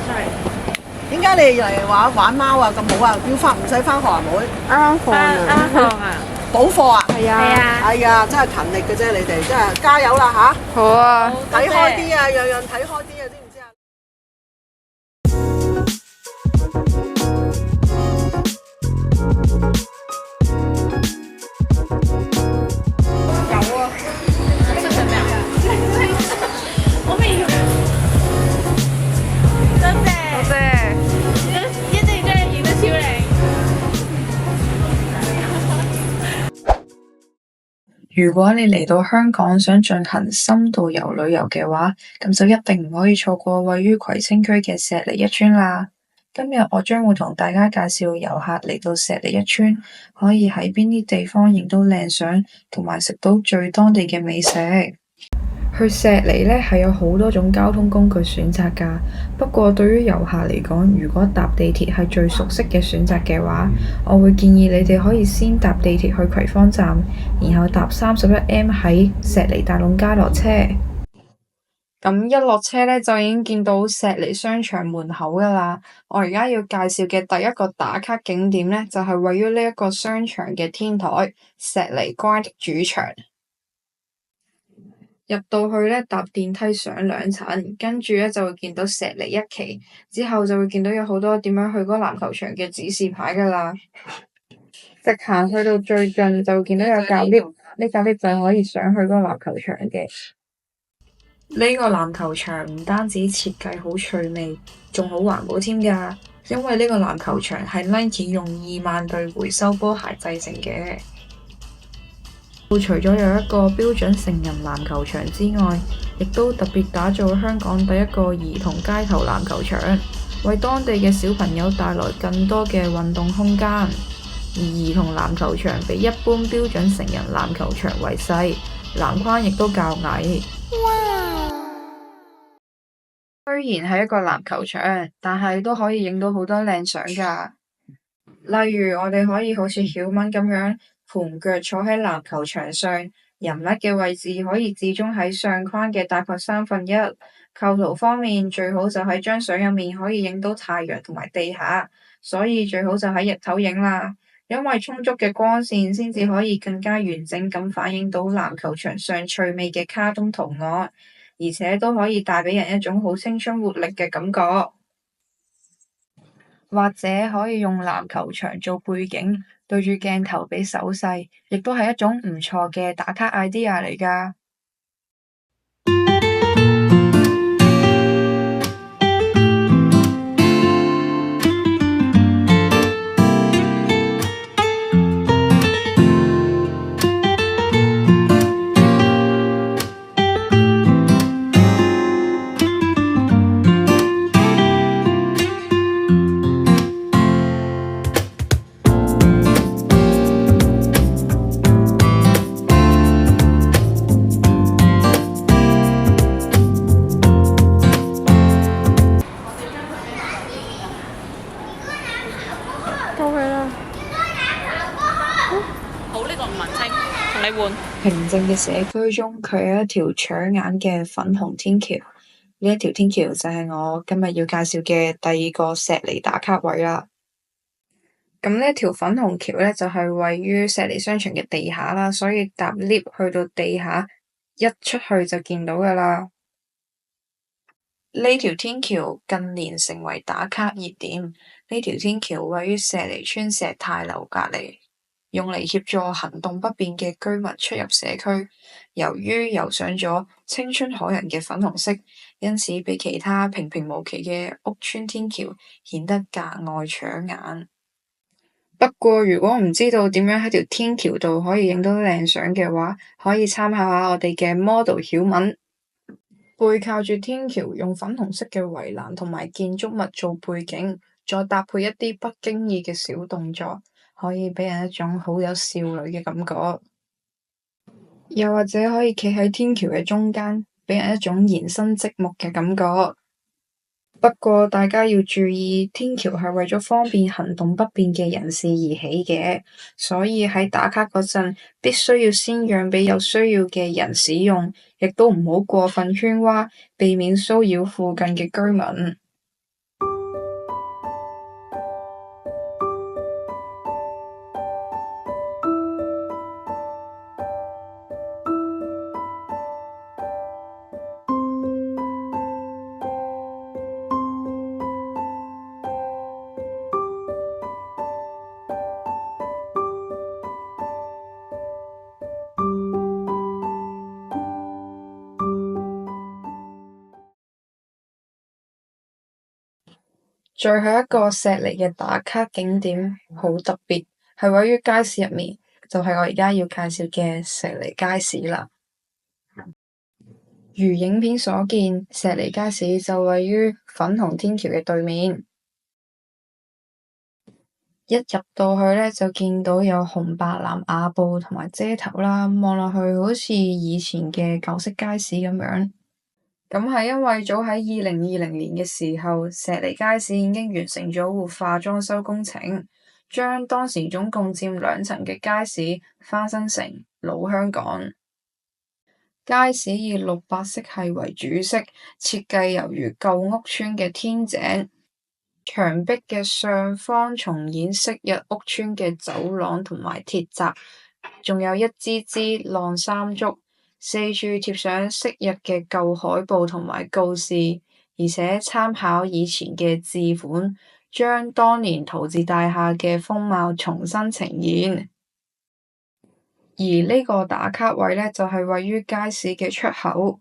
sorry，點解你嚟玩貓啊咁好啊？唔使翻學啊，妹？啱放啊，補課啊？係啊，哎呀，真係勤力嘅啫，你哋真係加油啦吓！好啊，睇開啲啊，樣樣睇開啲啊，知唔知啊？有啊，這是咩啊？我未用，多謝，一定真係影得超靚。如果你嚟到香港想進行深度遊旅遊嘅話，咁就一定唔可以錯過位於葵青區嘅石籬一村啦。今日我將會同大家介紹遊客嚟到石籬一村，可以喺邊啲地方影到靚相，同埋食到最當地嘅美食。去石籬呢係有好多種交通工具選擇㗎，不過對於遊客嚟講，如果搭地鐵係最熟悉嘅選擇嘅話，我會建議你哋可以先搭地鐵去葵芳站，然後搭31M 喺石籬大龍街落車。咁一落車呢，就已經見到石籬商場門口㗎啦。我而家要介紹嘅第一個打卡景點呢，就係位於呢一個商場嘅天台石籬 Grind 主場。入到去呢，搭電梯上2層，跟住呢就會見到石籬一期，之後就會見到有好多點樣去嗰個籃球場嘅指示牌㗎啦。直行去到最近就會見到有架 lift，呢架 lift 就可以上去嗰個籃球場嘅。呢個籃球場唔單止設計好趣味，仲好環保添㗎，因為呢個籃球場係 Nike 用2萬對回收波鞋製成嘅。除咗有一個標準成人籃球場之外，亦都特別打造香港第一個兒童街頭籃球場，為當地嘅小朋友帶來更多嘅運動空間。而兒童籃球場比一般標準成人籃球場為細，籃筐亦都較矮。雖然係一個籃球場，但係都可以影到好多靚相㗎。例如我哋可以好似曉文咁樣盤腳坐喺籃球場上，人物嘅位置可以置中喺相框嘅大概1/3。構圖方面最好就喺張相入面可以影到太陽同埋地下，所以最好就喺日頭影啦，因為充足嘅光線先至可以更加完整咁反映到籃球場上趣味嘅卡通圖案，而且都可以帶俾人一種好青春活力嘅感覺。或者可以用籃球場做背景，對住鏡頭畀手勢，亦都係一種唔錯嘅打卡 idea 嚟㗎。到去啦。好，呢個唔文青，同你換。平靜嘅社區中，佢有一條搶眼嘅粉紅天橋。呢一條天橋就係我今日要介紹嘅第2個石籬打卡位啦。咁呢條粉紅橋呢，就係位於石籬商場嘅地下啦，所以搭 lift 去到地下，一出去就見到㗎啦。呢條天橋近年成為打卡熱點。呢條天橋位於石籬村石泰樓隔離，用嚟協助行動不便嘅居民出入社區。由於油上咗青春可人嘅粉紅色，因此比其他平平無奇嘅屋邨天橋顯得格外搶眼。不過如果唔知道點樣喺條天橋度可以影到靚相嘅話，可以參考下我哋嘅 model 曉文。背靠住天橋，用粉紅色嘅圍欄同埋建築物做背景，再搭配一啲不經意嘅小動作，可以俾人一種好有少女嘅感覺。又或者可以企喺天橋嘅中間，俾人一種延伸積木嘅感覺。不過大家要注意，天橋係為咗方便行動不便嘅人士而起嘅，所以喺打卡嗰陣必須要先讓俾有需要嘅人使用，亦都唔好過分喧嘩，避免騷擾附近嘅居民。最後一個石籬嘅打卡景點好特別，係位於街市入面，就係我而家要介紹嘅石籬街市啦。如影片所見，石籬街市就位於粉紅天橋嘅對面。一入到去呢，就見到有紅白藍瓦布同埋遮頭啦，望落去好似以前嘅舊式街市咁樣。咁係因為早喺2020年嘅時候，石籬街市已經完成咗活化裝修工程，將當時總共佔2層嘅街市翻新成老香港。街市以綠白色系為主色，設計猶如舊屋村嘅天井，牆壁嘅上方重演昔日屋村嘅走廊同埋鐵閘，仲有一支支晾衫竹。四處貼上昔日嘅舊海報同埋告示，而且參考以前嘅字款，將當年陶字大廈嘅風貌重新呈現。而呢個打卡位呢，就係位於街市嘅出口，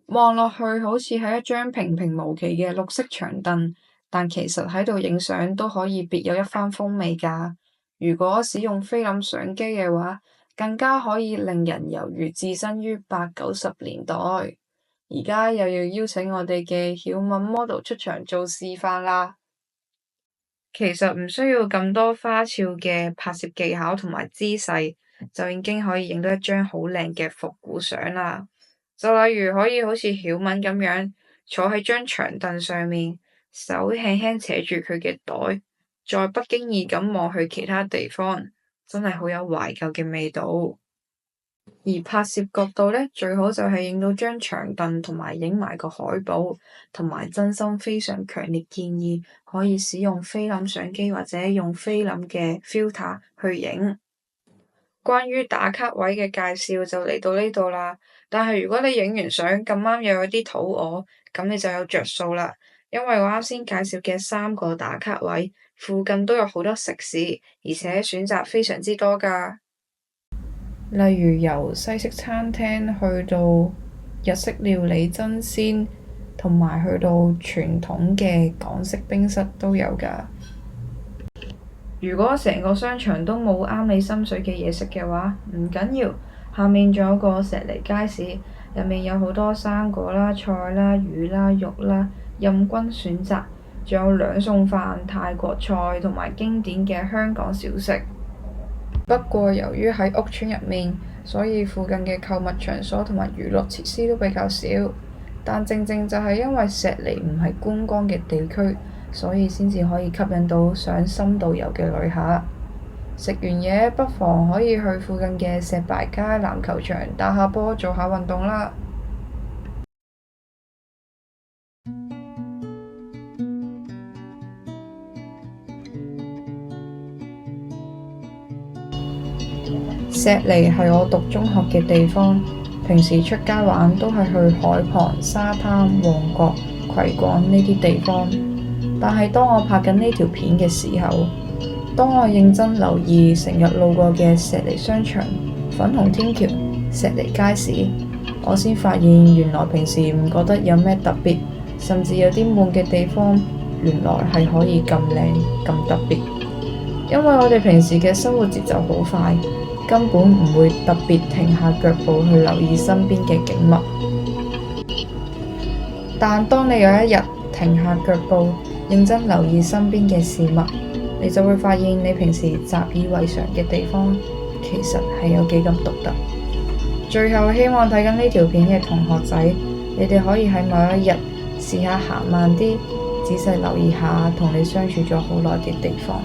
望落去好似係一張平平無奇嘅綠色長凳，但其實喺度影相都可以別有一番風味㗎。如果使用菲林相機嘅話，更加可以令人猶如置身於80、90年代。而家又要邀請我哋嘅曉敏 model 出場做示範啦。其實唔需要咁多花俏嘅拍攝技巧同埋姿勢，就已經可以影到一張好靚嘅復古相啦。就例如可以好似曉敏咁樣坐喺張長凳上面，手輕輕扯住佢嘅袋，再不經意咁望去其他地方。真係好有懷舊嘅味道，而拍攝角度呢，最好就係影到張長凳同埋影埋個海報，同埋真心非常強烈建議可以使用菲林相機或者用菲林嘅 filter 去影。關於打卡位嘅介紹就嚟到呢度啦，但係如果你影完相咁啱又有啲肚餓，咁你就有着數啦，因為我啱先介紹嘅3個打卡位附近都有好多食肆，而且選擇非常之多㗎。例如由西式餐廳去到日式料理爭鮮，同埋去到傳統嘅港式冰室都有㗎。如果成個商場都冇啱你心水嘅嘢食嘅話，唔緊要，下面仲有個石籬街市，入面有好多生果啦、菜啦、魚啦、肉啦，任君選擇。仲有2餸飯、泰國菜同埋經典嘅香港小食。不過由於喺屋村入面，所以附近嘅購物場所同埋娛樂設施都比較少。但正正就係因為石籬唔係觀光嘅地區，所以先至可以吸引到想深度遊嘅旅客。食完嘢不妨可以去附近嘅石牌街籃球場打下波，做下運動啦。石籬係我讀中學嘅地方，平時出街玩都係去海旁、沙灘、旺角、葵廣呢啲地方。但係當我拍緊呢條片嘅時候，當我認真留意成日路過嘅石籬商場、粉紅天橋、石籬街市，我先發現原來平時唔覺得有咩特別，甚至有啲悶嘅地方，原來係可以咁靚咁特別。因為我哋平時嘅生活節奏好快，根本唔會特別停下腳步去留意身邊嘅景物。但當你有一日停下腳步，認真留意身邊嘅事物，你就會發現你平時習以為常嘅地方，其實係有幾咁獨特。最後希望睇緊呢條片嘅同學仔，你哋可以喺某一日試下行慢啲，仔細留意下同你相處咗好耐嘅地方。